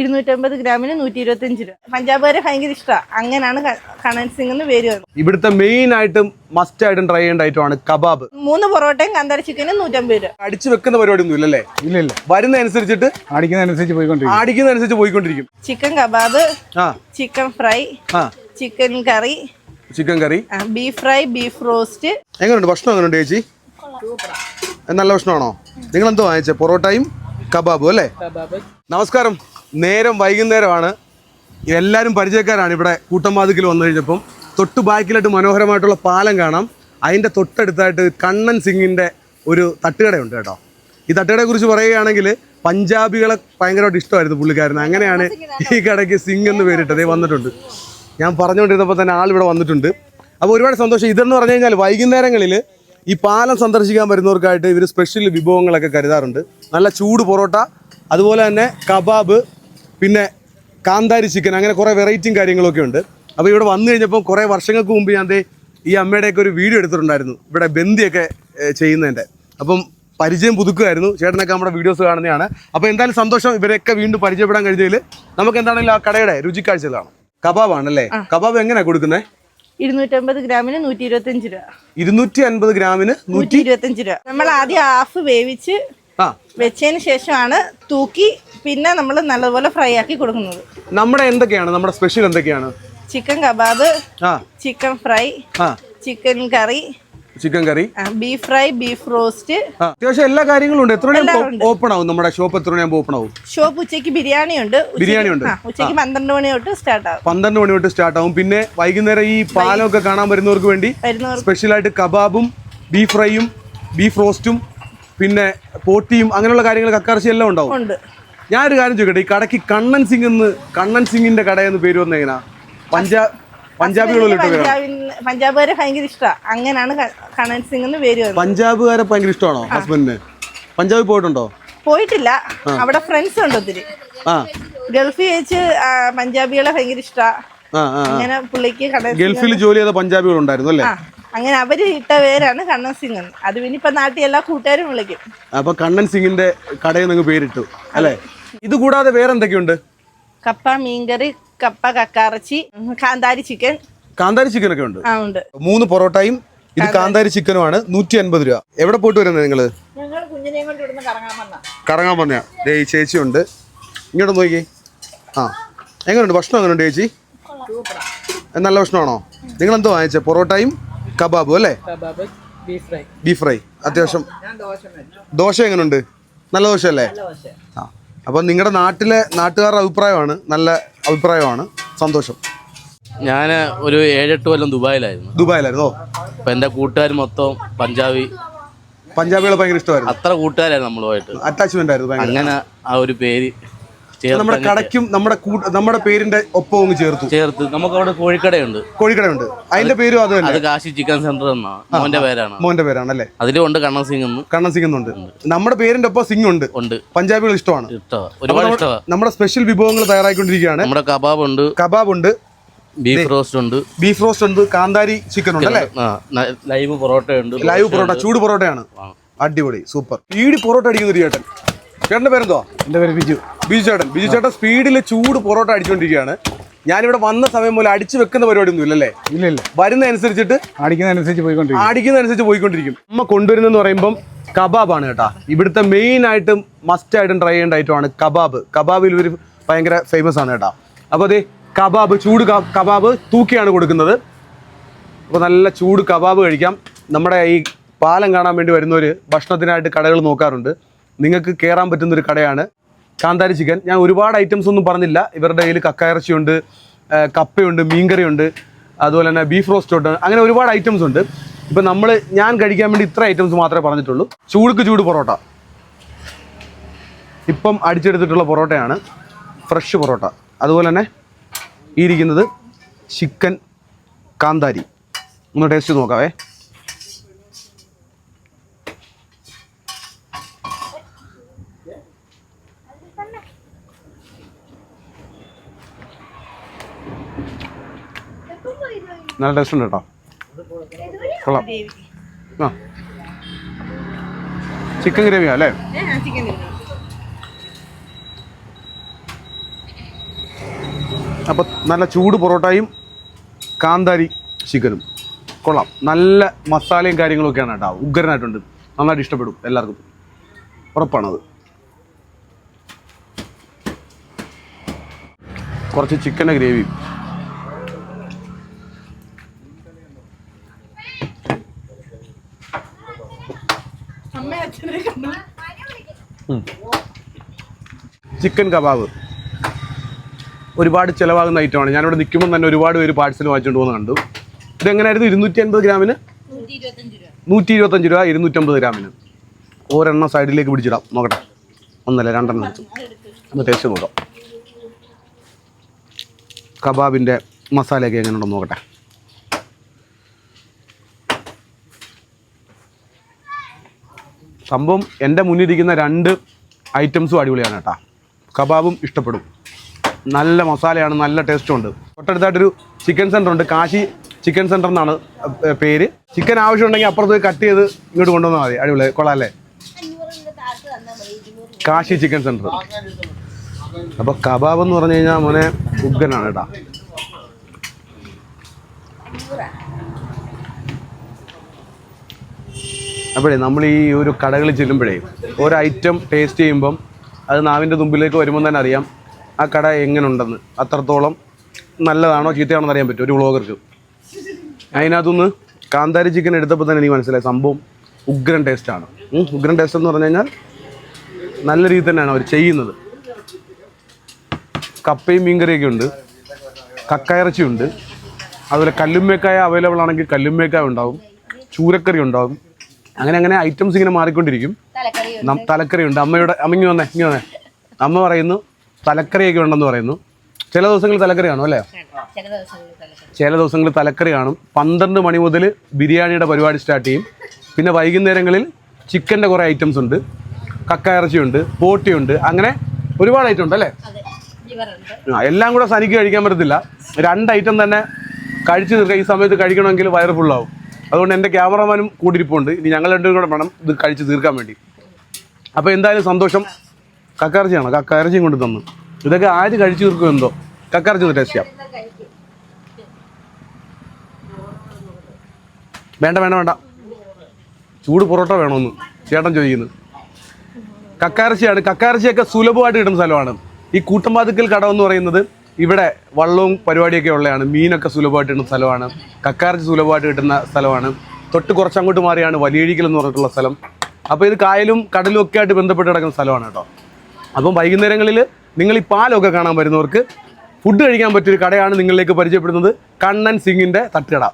250 ഗ്രാമിന് 125 രൂപ. പഞ്ചാബുകാരെ ഭയങ്കര ഇഷ്ടമാണ്. അങ്ങനെയാണ് കണ്ണൻ സിംഗ് എന്ന് പേര് വന്നത്. ഇവിടുത്തെ മെയിൻ ആയിട്ടും മസ്റ്റ് ആയിട്ടും ട്രൈ ചെയ്യേണ്ട ഐറ്റമാണ് കബാബ്. 3 പൊറോട്ടയും കാന്താരി ചിക്കനും 150 രൂപ. അടിച്ചു വെക്കുന്ന പരിപാടി ഒന്നും ഇല്ലല്ലേ? ഇല്ല. വരുന്നതനുസരിച്ചിട്ട് ആടിക്കുന്നതനുസരിച്ച് പോയിക്കൊണ്ടിരിക്കും. Chicken kebab, chicken fry, chicken curry, beef fry, beef roast. എങ്ങനെയുണ്ട് ഭക്ഷണം? എങ്ങനെയുണ്ട് ചേച്ചി? നല്ല ഭക്ഷണമാണോ? നിങ്ങൾ എന്തോ വാങ്ങിച്ചേ? പൊറോട്ടയും കബാബും അല്ലേ? നമസ്കാരം. നേരം വൈകുന്നേരമാണ്. എല്ലാവരും പരിചയക്കാരാണ്. ഇവിടെ കൂട്ടംവാതിക്കൽ വന്നു കഴിഞ്ഞപ്പം തൊട്ട് ബാക്കിലായിട്ട് മനോഹരമായിട്ടുള്ള പാലം കാണാം. അതിൻ്റെ തൊട്ടടുത്തായിട്ട് കണ്ണൻ സിംഗിൻ്റെ ഒരു തട്ടുകടയുണ്ട് കേട്ടോ. ഈ തട്ടുകടയെ കുറിച്ച് പറയുകയാണെങ്കിൽ പഞ്ചാബികളെ ഭയങ്കരമായിട്ട് ഇഷ്ടമായിരുന്നു പുള്ളിക്കാരന്. അങ്ങനെയാണ് ഈ കടയ്ക്ക് സിംഗ് എന്ന് പേരിട്ടത്. വന്നിട്ടുണ്ട്. ഞാൻ പറഞ്ഞുകൊണ്ടിരുന്നപ്പോൾ തന്നെ ആളിവിടെ വന്നിട്ടുണ്ട്. അപ്പോൾ ഒരുപാട് സന്തോഷം. ഇതെന്ന് പറഞ്ഞു കഴിഞ്ഞാൽ വൈകുന്നേരങ്ങളിൽ ഈ പാലം സന്ദർശിക്കാൻ വരുന്നവർക്കായിട്ട് ഇവർ സ്പെഷ്യൽ വിഭവങ്ങളൊക്കെ കരുതാറുണ്ട്. നല്ല ചൂട് പൊറോട്ട, അതുപോലെ തന്നെ കബാബ്, പിന്നെ കാന്താരി ചിക്കൻ, അങ്ങനെ കുറേ വെറൈറ്റിയും കാര്യങ്ങളൊക്കെ ഉണ്ട്. അപ്പോൾ ഇവിടെ വന്നു കഴിഞ്ഞപ്പോൾ കുറേ വർഷങ്ങൾക്ക് മുമ്പ് ഞാൻ ഈ അമ്മയുടെയൊക്കെ ഒരു വീഡിയോ എടുത്തിട്ടുണ്ടായിരുന്നു, ഇവിടെ ബന്ദിയൊക്കെ ചെയ്യുന്നതിൻ്റെ. അപ്പം പരിചയം പുതുക്കുമായിരുന്നു. ചേട്ടനൊക്കെ നമ്മുടെ വീഡിയോസ് കാണുന്നതാണ്. അപ്പോൾ എന്തായാലും സന്തോഷം ഇവരെയൊക്കെ വീണ്ടും പരിചയപ്പെടാൻ കഴിഞ്ഞതിൽ. നമുക്ക് എന്താണെങ്കിലും ആ കടയുടെ രുചിക്കാഴ്ചകളാണ്. കബാബാണല്ലേ? കബാബ് എങ്ങനെയാണ് കൊടുക്കുന്നത്? 250 ഗ്രാമിന് 125 രൂപ. 250 ഗ്രാമിന് 125 രൂപ. നമ്മൾ ആദ്യം ഹാഫ് വേവിച്ച് വെച്ചതിന് ശേഷമാണ് തൂക്കി പിന്നെ നമ്മൾ നല്ലപോലെ ഫ്രൈ ആക്കി കൊടുക്കുന്നത്. നമ്മുടെ എന്തൊക്കെയാണ് നമ്മുടെ സ്പെഷ്യൽ? എന്തൊക്കെയാണ്? Chicken kebab, chicken fry, chicken curry, beef fry, beef roast, അത്യാവശ്യം എല്ലാ കാര്യങ്ങളും ഉണ്ട്. എത്ര മണി ഓപ്പൺ ആവും നമ്മുടെ ഷോപ്പ്? എത്ര മണിയാകുമ്പോൾ ഓപ്പൺ ആവും ഷോപ്പ്? ഉച്ചയ്ക്ക് ബിരിയാണി ഉണ്ട്. ഉച്ചയ്ക്ക് 12 മണി തൊട്ട് സ്റ്റാർട്ട് ആവും. 12 മണി തൊട്ട് സ്റ്റാർട്ട് ആവും. പിന്നെ വൈകുന്നേരം ഈ പാലമൊക്കെ കാണാൻ വരുന്നവർക്ക് വേണ്ടി സ്പെഷ്യലായിട്ട് കബാബും ബീഫ് ഫ്രൈയും ബീഫ് റോസ്റ്റും പിന്നെ പോട്ടിയും അങ്ങനെയുള്ള കാര്യങ്ങൾ, കക്കറച്ചി എല്ലാം ഉണ്ടാവും. ഞാനൊരു കാര്യം ചോദിക്കട്ടെ, ഈ കടയ്ക്ക് കണ്ണൻ സിംഗിന്റെ കടയെന്ന് പേര് വന്ന എങ്ങനെയാ? പഞ്ചാബുകാരെ ഭയങ്കര ഇഷ്ടമാണ്. അങ്ങനെയാണ് കണ്ണൻ സിംഗ് എന്ന് പേര് വന്നത്. പഞ്ചാബുകാരെ ഭയങ്കര ഇഷ്ടമാണോ ഹസ്ബൻഡിന്? പഞ്ചാബിൽ പോയിട്ടുണ്ടോ? പോയിട്ടില്ല. അവിടെ ഫ്രണ്ട്സ് ഉണ്ട് ഒത്തിരി. ഗൾഫിൽ വെച്ച് പഞ്ചാബികളെ ഭയങ്കര ഇഷ്ടമാണ്. അങ്ങനെ പുള്ളിക്ക് ഗൾഫിൽ ജോലി ചെയ്ത പഞ്ചാബികൾ ഉണ്ടായിരുന്നു അല്ലേ? അങ്ങനെ അവര് ഇട്ട പേരാണ് കണ്ണൻ സിംഗ്. അത് പിന്നെ ഇപ്പൊ നാട്ടിൽ എല്ലാ കൂട്ടുകാരും വിളിക്കും. അപ്പൊ കണ്ണൻ സിംഗിന്റെ കടയിൽ നിങ്ങൾ പേരിട്ടു അല്ലേ? ഇത് കൂടാതെ വേറെ എന്തൊക്കെയുണ്ട്? കപ്പ, മീൻകറി, കപ്പ, കക്കാറച്ചി, കാന്താരി ചിക്കൻ ഒക്കെ ഉണ്ട്. 3 പൊറോട്ടയും ഇത് കാന്താരി ചിക്കനുമാണ്. 150 രൂപ. എവിടെ പോയിട്ട് വരുന്നത് നിങ്ങള്? കറങ്ങാൻ വന്ന ഈ ചേച്ചി ഉണ്ട്. ഇങ്ങോട്ട് നോക്കി. എങ്ങനെയുണ്ട് ഭക്ഷണം? എങ്ങനെയുണ്ട് ചേച്ചി? നല്ല ഭക്ഷണമാണോ? നിങ്ങൾ എന്തോ വാങ്ങിച്ചേ? പൊറോട്ടയും കബാബും അല്ലേ? Beef fry. അത്യാവശ്യം ദോശ എങ്ങനെയുണ്ട്? നല്ല ദോശ അല്ലേ? അപ്പം നിങ്ങളുടെ നാട്ടുകാരുടെ അഭിപ്രായമാണ്, നല്ല അഭിപ്രായമാണ്. സന്തോഷം. ഞാൻ ഒരു 7-8 കൊല്ലം ദുബായിലായിരുന്നോ? അപ്പം എൻ്റെ കൂട്ടുകാർ മൊത്തം പഞ്ചാബികളെ ഭയങ്കര ഇഷ്ടമായിരുന്നു. അത്ര കൂട്ടുകാരായിരുന്നു നമ്മളുമായിട്ട് അറ്റാച്ച്മെന്റ് ആയിരുന്നു. അങ്ങനെ ആ ഒരു പേര് നമ്മുടെ കടയ്ക്കും നമ്മുടെ പേരിന്റെ ഒപ്പം ചേർത്ത്. നമുക്ക് അവിടെ കോഴിക്കടയുണ്ട്. അതിന്റെ പേരും അത് കാശി ചിക്കൻ സെന്റർ എന്നാണ്. മോന്റെ പേരാണല്ലേ? അതിലുണ്ട് കണ്ണൻ സിംഗ് എന്നുണ്ട്. നമ്മുടെ പേരിന്റെ ഒപ്പം സിംഗ് ഉണ്ട്. പഞ്ചാബികൾ ഇഷ്ടമാണ്. ഒരുപാട് ഇഷ്ടമാണ്. നമ്മുടെ സ്പെഷ്യൽ വിഭവങ്ങൾ തയ്യാറായിക്കൊണ്ടിരിക്കുകയാണ്. നമ്മുടെ കബാബ് ഉണ്ട്, ബീഫ് റോസ്റ്റ് ഉണ്ട്, കാന്താരി ചിക്കൻ ഉണ്ട് അല്ലേ? ലൈവ് പൊറോട്ട, ചൂട് പൊറോട്ടയാണ്. അടിപൊളി, സൂപ്പർ. ഈടി പൊറോട്ട അടിക്കുന്ന ഒരു ചേട്ടൻ. ചേട്ടന്റെ പേരെന്തോ? എൻ്റെ പേര് ബിജു ചേട്ടൻ സ്പീഡിൽ ചൂട് പൊറോട്ട അടിച്ചുകൊണ്ടിരിക്കുകയാണ്. ഞാനിവിടെ വന്ന സമയം പോലെ അടിച്ചു വെക്കുന്ന പരിപാടി ഒന്നും ഇല്ലല്ലേ? ഇല്ല. വരുന്നതനുസരിച്ചിട്ട് ആടിക്കുന്നതനുസരിച്ച് പോയിക്കൊണ്ടിരിക്കും. അമ്മ കൊണ്ടുവരുന്നെന്ന് പറയുമ്പം കബാബാണ് കേട്ടാ. ഇവിടുത്തെ മെയിൻ ആയിട്ടും മസ്റ്റ് ആയിട്ടും ട്രൈ ചെയ്യേണ്ട ഐറ്റമാണ് കബാബ്. കബാബിൽ ഇവർ ഭയങ്കര ഫേമസ് ആണ് കേട്ടാ. അപ്പോൾ അതേ കബാബ്, ചൂട് കബാബ് തൂക്കിയാണ് കൊടുക്കുന്നത്. അപ്പോൾ നല്ല ചൂട് കബാബ് കഴിക്കാം. നമ്മുടെ ഈ പാലം കാണാൻ വേണ്ടി വരുന്നവർ ഭക്ഷണത്തിനായിട്ട് കടകൾ നോക്കാറുണ്ട്. നിങ്ങൾക്ക് കയറാൻ പറ്റുന്നൊരു കടയാണ് കാന്താരി ചിക്കൻ. ഞാൻ ഒരുപാട് ഐറ്റംസ് ഒന്നും പറഞ്ഞില്ല. ഇവരുടെ കയ്യിൽ കക്കയിറച്ചിയുണ്ട്, കപ്പയുണ്ട്, മീൻകറിയുണ്ട്, അതുപോലെ തന്നെ ബീഫ് റോസ്റ്റ് ഉണ്ട്. അങ്ങനെ ഒരുപാട് ഐറ്റംസ് ഉണ്ട്. ഇപ്പം ഞാൻ കഴിക്കാൻ വേണ്ടി ഇത്ര ഐറ്റംസ് മാത്രമേ പറഞ്ഞിട്ടുള്ളൂ. ചൂട് പൊറോട്ട ഇപ്പം അടിച്ചെടുത്തിട്ടുള്ള പൊറോട്ടയാണ്, ഫ്രഷ് പൊറോട്ട. അതുപോലെ തന്നെ ഈ ഇരിക്കുന്നത് ചിക്കൻ കാന്താരി. ഒന്ന് ടേസ്റ്റ് നോക്കാവേ. നല്ല ടേസ്റ്റ് ഉണ്ട് കേട്ടോ. കൊള്ളാം. ചിക്കൻ ഗ്രേവിയാ അല്ലേ? അപ്പോൾ നല്ല ചൂട് പൊറോട്ടയും കാന്താരി ചിക്കനും കൊള്ളാം. നല്ല മസാലയും കാര്യങ്ങളൊക്കെയാണ് കേട്ടോ. ഉഗ്രനായിട്ടുണ്ട്. നന്നായിട്ട് ഇഷ്ടപ്പെടും എല്ലാവർക്കും, ഉറപ്പാണത്. കുറച്ച് ചിക്കൻ്റെ ഗ്രേവി. ചിക്കൻ കബാബ് ഒരുപാട് ചിലവാകുന്ന ഐറ്റമാണ്. ഞാനിവിടെ നിൽക്കുമ്പോൾ തന്നെ ഒരുപാട് പേര് പാഴ്സൽ വാങ്ങിച്ചുകൊണ്ട് പോകുന്ന കണ്ടു. ഇതെങ്ങനെയായിരുന്നു? 250 ഗ്രാമിന് 125 രൂപ, 250 ഗ്രാമിന്. ഒരെണ്ണം സൈഡിലേക്ക് പിടിച്ചിടാം. നോക്കട്ടെ, ഒന്നല്ല 2 എണ്ണം എടുത്തു. ഒന്ന് ടേസ്റ്റ് നോക്കാം. കബാബിൻ്റെ മസാലയൊക്കെ എങ്ങനെയുണ്ടെന്ന് നോക്കട്ടെ. സംഭവം എൻ്റെ മുന്നിലിരിക്കുന്ന 2 ഐറ്റംസും അടിപൊളിയാണ് കേട്ടോ. കബാബും ഇഷ്ടപ്പെടും. നല്ല മസാലയാണ്, നല്ല ടേസ്റ്റും ഉണ്ട്. തൊട്ടടുത്തായിട്ടൊരു ചിക്കൻ സെൻ്റർ ഉണ്ട്. കാശി ചിക്കൻ സെൻ്റർ എന്നാണ് പേര്. ചിക്കൻ ആവശ്യമുണ്ടെങ്കിൽ അപ്പുറത്ത് കട്ട് ചെയ്ത് ഇങ്ങോട്ട് കൊണ്ടുവന്നാൽ മതി. അടിപൊളി, കൊള്ളാമല്ലേ? Kashi chicken centre. അപ്പോൾ കബാബ് എന്ന് പറഞ്ഞു കഴിഞ്ഞാൽ മോനെ ഉഗ്രനാണ് കേട്ടോ. അപ്പോഴേ നമ്മൾ ഈ ഒരു കടകളിൽ ചെല്ലുമ്പോഴേ ഓരോ ഐറ്റം ടേസ്റ്റ് ചെയ്യുമ്പം അത് നാവിൻ്റെ തുമ്പിലേക്ക് വരുമ്പോൾ തന്നെ അറിയാം ആ കട എങ്ങനെ ഉണ്ടെന്ന്. അത്രത്തോളം നല്ലതാണോ ചീത്തയാണോ എന്ന് അറിയാൻ പറ്റും ഒരു വ്ളോഗർക്ക്. അതിനകത്തുനിന്ന് കാന്താരി ചിക്കൻ എടുത്തപ്പോൾ തന്നെ എനിക്ക് മനസ്സിലായി സംഭവം ഉഗ്രൻ ടേസ്റ്റാണ്. ഉഗ്രൻ ടേസ്റ്റ് എന്ന് പറഞ്ഞു കഴിഞ്ഞാൽ നല്ല രീതിയിൽ തന്നെയാണ് അവർ ചെയ്യുന്നത്. കപ്പയും മീൻകറിയൊക്കെ ഉണ്ട്, കക്കയിറച്ചി ഉണ്ട്, അതുപോലെ കല്ലുമ്മേക്കായ അവൈലബിൾ ആണെങ്കിൽ കല്ലുമ്മേക്കായ ഉണ്ടാവും, ചൂരക്കറി ഉണ്ടാവും. അങ്ങനെ ഐറ്റംസ് ഇങ്ങനെ മാറിക്കൊണ്ടിരിക്കും. തലക്കറി ഉണ്ട്. അമ്മയ്ക്ക് വന്നേ അമ്മ പറയുന്നു തലക്കറിയൊക്കെ ഉണ്ടെന്ന് പറയുന്നു. ചില ദിവസങ്ങളിൽ തലക്കറി കാണും അല്ലേ? ചില ദിവസങ്ങളിൽ തലക്കറി കാണും. 12 മണി മുതൽ ബിരിയാണിയുടെ പരിപാടി സ്റ്റാർട്ട് ചെയ്യും. പിന്നെ വൈകുന്നേരങ്ങളിൽ ചിക്കൻ്റെ കുറേ ഐറ്റംസ് ഉണ്ട്, കക്ക ഇറച്ചിയുണ്ട്, പോട്ടിയുണ്ട്, അങ്ങനെ ഒരുപാട് ഐറ്റം ഉണ്ട് അല്ലേ? എല്ലാം കൂടെ സനിക്ക് കഴിക്കാൻ പറ്റത്തില്ല. 2 ഐറ്റം തന്നെ കഴിച്ച് തീർക്കാം. ഈ സമയത്ത് കഴിക്കണമെങ്കിൽ വയറ് ഫുള്ളാവും. അതുകൊണ്ട് എൻ്റെ ക്യാമറമാനും കൂടിയിരിപ്പുണ്ട്. ഇനി ഞങ്ങൾ 2 കൂടെ വേണം ഇത് കഴിച്ച് തീർക്കാൻ വേണ്ടി. അപ്പോൾ എന്തായാലും സന്തോഷം. കക്കയിറച്ചിയാണോ? കക്കയിറച്ചിയും കൊണ്ട് തന്നു. ഇതൊക്കെ ആര് കഴിച്ചു തീർക്കും എന്തോ. കക്കയിറച്ചി ഒന്ന് ടേസ്റ്റ് ചെയ്യാം. വേണ്ട ചൂട് പൊറോട്ട വേണമെന്ന് ചേട്ടൻ ചോദിക്കുന്നു. കക്കയിറച്ചിയാണ്. കക്കയിറച്ചിയൊക്കെ സുലഭമായിട്ട് കിട്ടുന്ന സ്ഥലമാണ്. ഈ കൂട്ടമ്പാതുക്കൽ കട എന്ന് പറയുന്നത് ഇവിടെ വള്ളവും പരിപാടിയൊക്കെ ഉള്ളതാണ്. മീനൊക്കെ സുലഭമായിട്ട് കിട്ടുന്ന സ്ഥലമാണ്. കക്കയിറച്ചി സുലഭമായിട്ട് കിട്ടുന്ന സ്ഥലമാണ്. തൊട്ട് കുറച്ചങ്ങോട്ട് മാറിയാണ് വലിയഴിക്കൽ എന്ന് പറഞ്ഞിട്ടുള്ള സ്ഥലം. അപ്പോൾ ഇത് കായലും കടലും ഒക്കെ ആയിട്ട് ബന്ധപ്പെട്ട് കിടക്കുന്ന സ്ഥലമാണ് കേട്ടോ. അപ്പം വൈകുന്നേരങ്ങളിൽ നിങ്ങൾ ഈ പാലമൊക്കെ കാണാൻ വരുന്നവർക്ക് ഫുഡ് കഴിക്കാൻ പറ്റിയൊരു കടയാണ് നിങ്ങളിലേക്ക് പരിചയപ്പെടുന്നത്. കണ്ണൻ സിംഗിൻ്റെ തട്ടുകട.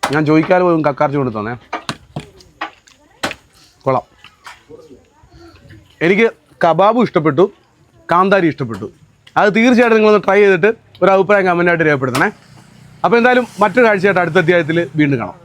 ഞാൻ ചോദിക്കാതെ പോലും കക്കയിറച്ചി കൊണ്ട് തന്നെ കൊള്ളാം. എനിക്ക് കബാബും ഇഷ്ടപ്പെട്ടു, കാന്താരി ഇഷ്ടപ്പെട്ടു. അത് തീർച്ചയായിട്ടും നിങ്ങളൊന്ന് ട്രൈ ചെയ്തിട്ട് ഒരു അഭിപ്രായം കമൻറ്റായിട്ട് രേഖപ്പെടുത്തണേ. അപ്പോൾ എന്തായാലും മറ്റൊരു കാഴ്ചയായിട്ട് അടുത്ത അധ്യായത്തിൽ വീണ്ടും കാണാം.